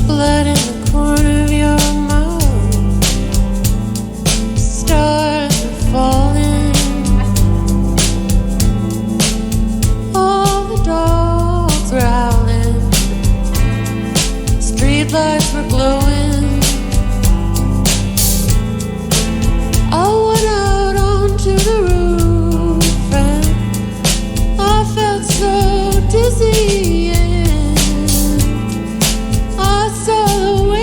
blood in the corner of your mouth. Stars are falling. All the dogs were howling. Streetlights were glowing. I went out onto the roof and I felt so dizzy. I saw the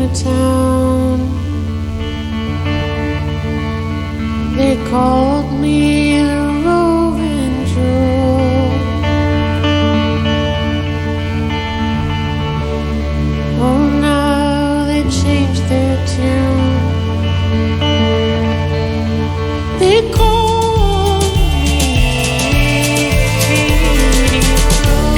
the town. They called me a roving Jew. Oh, now they changed their tune. They call me Katie Crow.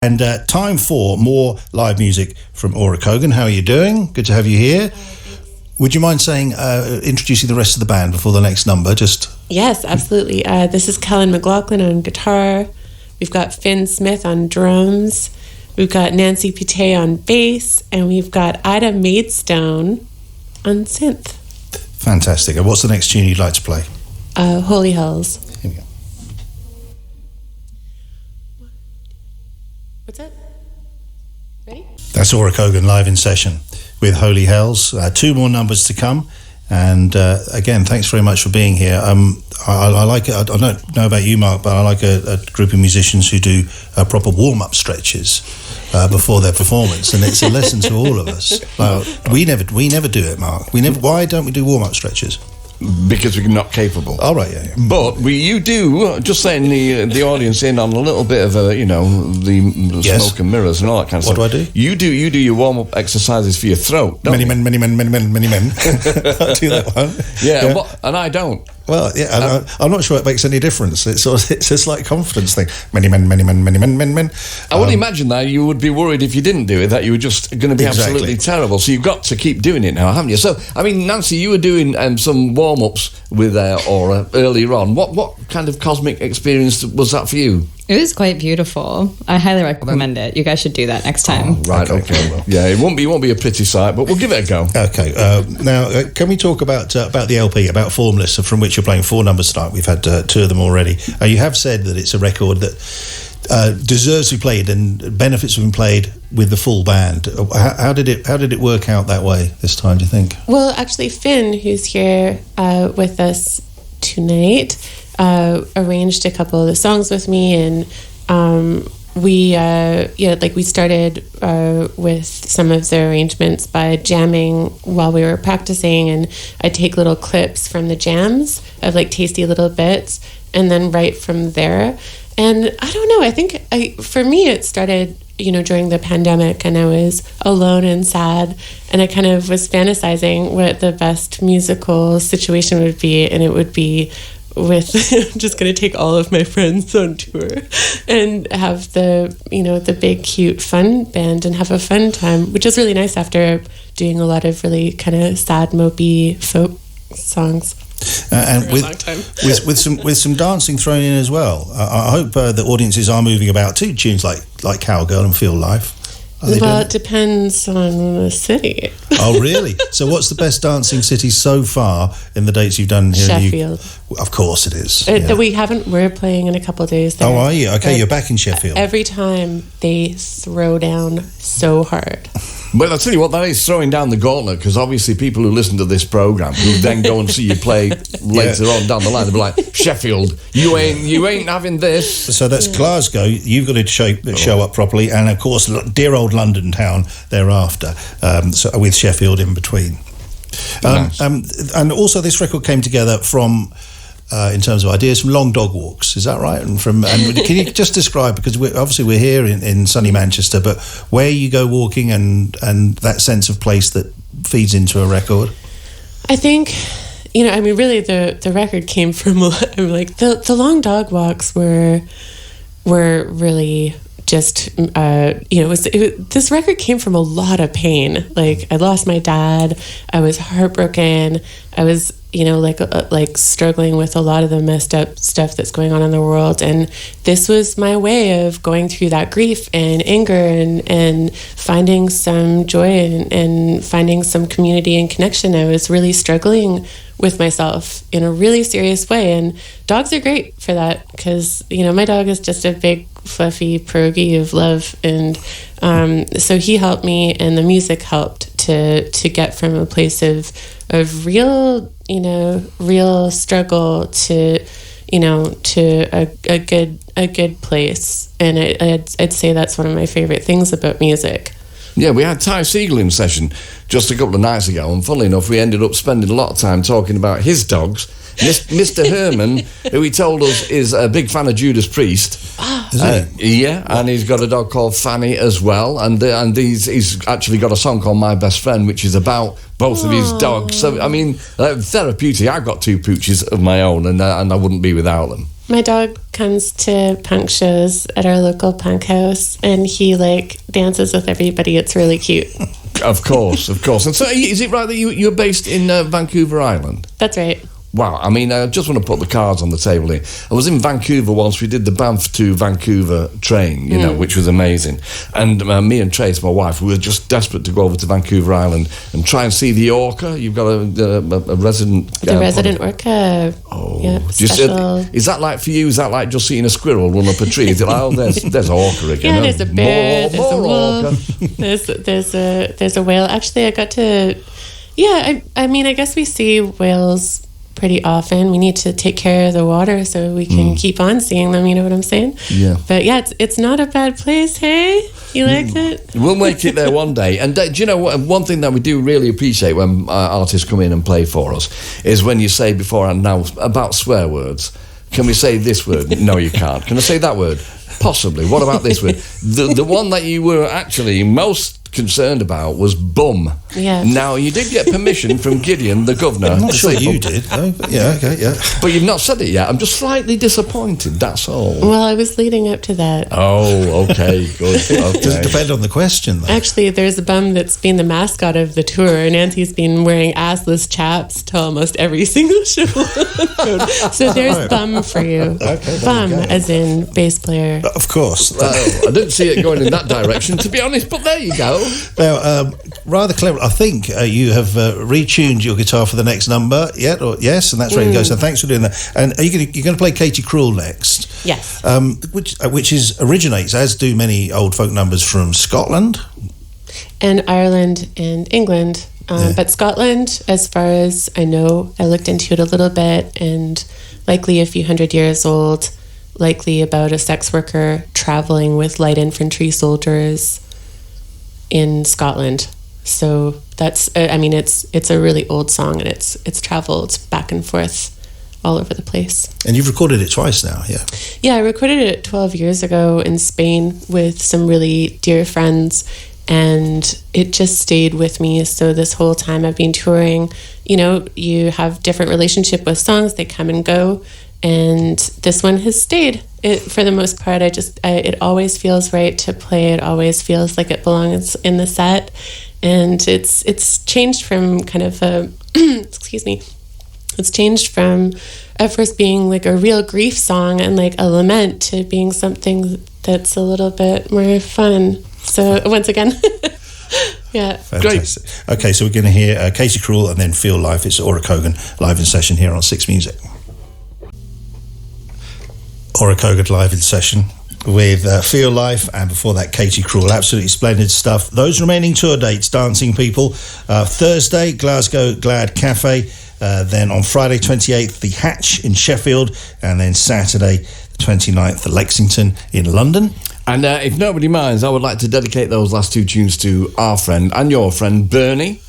And time for more live music from Aura Cogan. How are you doing? Good to have you here. Would you mind saying, introducing the rest of the band before the next number? Yes, absolutely. This is Kellen McLaughlin on guitar. We've got Finn Smith on drums. We've got Nancy Pite on bass. And we've got Ida Maidstone on synth. Fantastic. And what's the next tune you'd like to play? Holy Hells. Here we go. What's that? Ready? That's Aura Cogan live in session with Holy Hells. 2 more numbers to come. And again, thanks very much for being here. I like it. I don't know about you, Mark, but I like a group of musicians who do proper warm-up stretches before their performance, and it's a lesson to all of us. We never do it, Mark. Why don't we do warm-up stretches? Because we're not capable. All right, yeah. But you do, just letting the audience in on a little bit of the Yes. smoke and mirrors and all that kind of What stuff. do I do? You do your warm-up exercises for your throat, don't Many you? men. I do that one. Yeah. And I don't. Well, yeah, I'm not sure it makes any difference. It's a slight confidence thing. Many men. I would imagine that you would be worried if you didn't do it, that you were just going to be Exactly. absolutely terrible. So you've got to keep doing it now, haven't you? So, I mean, Nancy, you were doing some warm-ups with Aura earlier on. What kind of cosmic experience was that for you? It was quite beautiful. I highly recommend it. You guys should do that next time. Right, okay. Yeah, it won't be a pretty sight, but we'll give it a go. Okay. Now, can we talk about the LP, about Formless, from which you're playing 4 numbers tonight? We've had 2 of them already. You have said that it's a record that deserves to be played and benefits from being played with the full band. How did it work out that way this time, do you think? Well, actually, Finn, who's here with us tonight, arranged a couple of the songs with me, and we started with some of the arrangements by jamming while we were practicing, and I'd take little clips from the jams of like tasty little bits, and then write from there. And I don't know, I think for me it started during the pandemic, and I was alone and sad, and I kind of was fantasizing what the best musical situation would be, and it would be with I'm just going to take all of my friends on tour and have the big cute fun band and have a fun time, which is really nice after doing a lot of really kind of sad mopey folk songs. And with some dancing thrown in as well. I hope the audiences are moving about to tunes like Cowgirl and Feel Life. Well, it depends on the city. Oh, really? So what's the best dancing city so far in the dates you've done here? Sheffield. Of course it is. We're playing in a couple of days there. Oh, are you? Okay, you're back in Sheffield. Every time they throw down so hard. Well, I'll tell you what, that is throwing down the gauntlet, because obviously people who listen to this programme who then go and see you play later on down the line, they'll be like, Sheffield, you ain't having this. So that's Glasgow. You've got to show up properly, and of course, dear old London town thereafter, so with Sheffield in between. Nice. And also, this record came together from, in terms of ideas, from long dog walks. Is that right? And can you just describe, because we're here in sunny Manchester, but where you go walking and that sense of place that feeds into a record? I think, really the record came from like the long dog walks were really just this record came from a lot of pain. Like, I lost my dad, I was heartbroken, I was like struggling with a lot of the messed up stuff that's going on in the world, and this was my way of going through that grief and anger and finding some joy and finding some community and connection. I was really struggling with myself in a really serious way, and dogs are great for that, because my dog is just a big fluffy pierogi of love, and so he helped me, and the music helped to get from a place of real struggle to a good place. And I'd say that's one of my favorite things about music. Yeah, we had Ty Siegel in session just a couple of nights ago, and funnily enough, we ended up spending a lot of time talking about his dogs. Mr. Herman, who he told us is a big fan of Judas Priest. Yeah, and he's got a dog called Fanny as well, and he's actually got a song called My Best Friend, which is about both of his dogs. So, I mean, therapeutic. I've got 2 pooches of my own, and I wouldn't be without them. My dog comes to punk shows at our local punk house, and he dances with everybody. It's really cute. Of course. And so, is it right that you're based in Vancouver Island? That's right. Wow, I mean, I just want to put the cards on the table here. I was in Vancouver once. We did the Banff to Vancouver train, you know, which was amazing. And me and Trace, my wife, we were just desperate to go over to Vancouver Island and try and see the orca. You've got a resident... The resident orca. Oh. Yep, special. Is that like for you? Is that like just seeing a squirrel run up a tree? Is it like, oh, there's orca again? Yeah, there's a bear, there's a wolf, orca. there's a whale. Actually, I got to... Yeah, I mean, I guess we see whales pretty often. We need to take care of the water so we can keep on seeing them, you know what I'm saying? Yeah. But yeah, it's not a bad place, hey? You liked it? We'll make it there one day. And do you know what? One thing that we do really appreciate when artists come in and play for us is when you say beforehand, now, about swear words. Can we say this word? No, you can't. Can I say that word? Possibly. What about this word? The one that you were actually most concerned about was bum. Yeah. Now, you did get permission from Gideon, the governor. I'm not to sure say you bum. did, though. But yeah, okay, yeah. But you've not said it yet. I'm just slightly disappointed, that's all. Well, I was leading up to that. Oh, okay, good. Okay. Does it depend on the question, though? Actually, there's a bum that's been the mascot of the tour. Nancy's been wearing assless chaps to almost every single show. So there's bum for you. Okay, bum, there you go. as in bass player. Of course. I didn't see it going in that direction, to be honest, but there you go. Now, rather clever. I think you have retuned your guitar for the next number yet, or yes, and that's ready to go. So thanks for doing that. And are you're going to play Katie Cruel next? Yes. Which originates, as do many old folk numbers, from Scotland And Ireland and England. But Scotland, as far as I know, I looked into it a little bit, and likely a few hundred years old, likely about a sex worker traveling with light infantry soldiers in Scotland. So that's, I mean, it's a really old song, and it's traveled back and forth all over the place. And you've recorded it twice now, yeah? Yeah, I recorded it 12 years ago in Spain with some really dear friends, and it just stayed with me. So this whole time I've been touring, you know, you have different relationship with songs, they come and go, and this one has stayed. It, for the most part, it always feels right to play. It always feels like it belongs in the set, and it's changed from kind of a excuse me. It's changed from at first being like a real grief song and like a lament to being something that's a little bit more fun. So once again, yeah. Fantastic. Great. Okay, so we're going to hear Katie Cruel and then Feel Life. It's Aura Cogan live in session here on Six Music. Aura Cogan live in session with Feel Life, and before that Katie Cruel. Absolutely splendid stuff. Those remaining tour dates, Dancing People, Thursday Glasgow Glad Cafe, then on Friday 28th the Hatch in Sheffield, and then Saturday the 29th the Lexington in London. And if nobody minds, I would like to dedicate those last two tunes to our friend and your friend Bernie.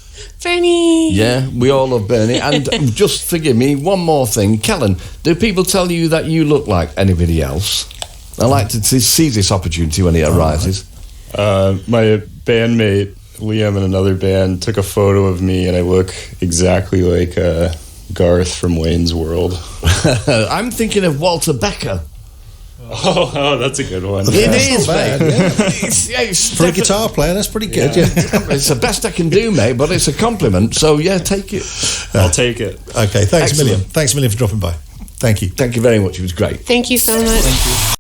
Bernie! Yeah, we all love Bernie. And just forgive me, one more thing. Kellen, do people tell you that you look like anybody else? I like to seize this opportunity when it arises. My bandmate, Liam, in another band, took a photo of me, and I look exactly like Garth from Wayne's World. I'm thinking of Walter Becker. Oh, that's a good one. It is, bad, mate. yeah. For a guitar player, that's pretty good. Yeah. It's the best I can do, mate, but it's a compliment. So, yeah, take it. I'll take it. Okay, thanks a Excellent. million. Thanks a million for dropping by. Thank you. Thank you very much. It was great. Thank you so much. Thank you.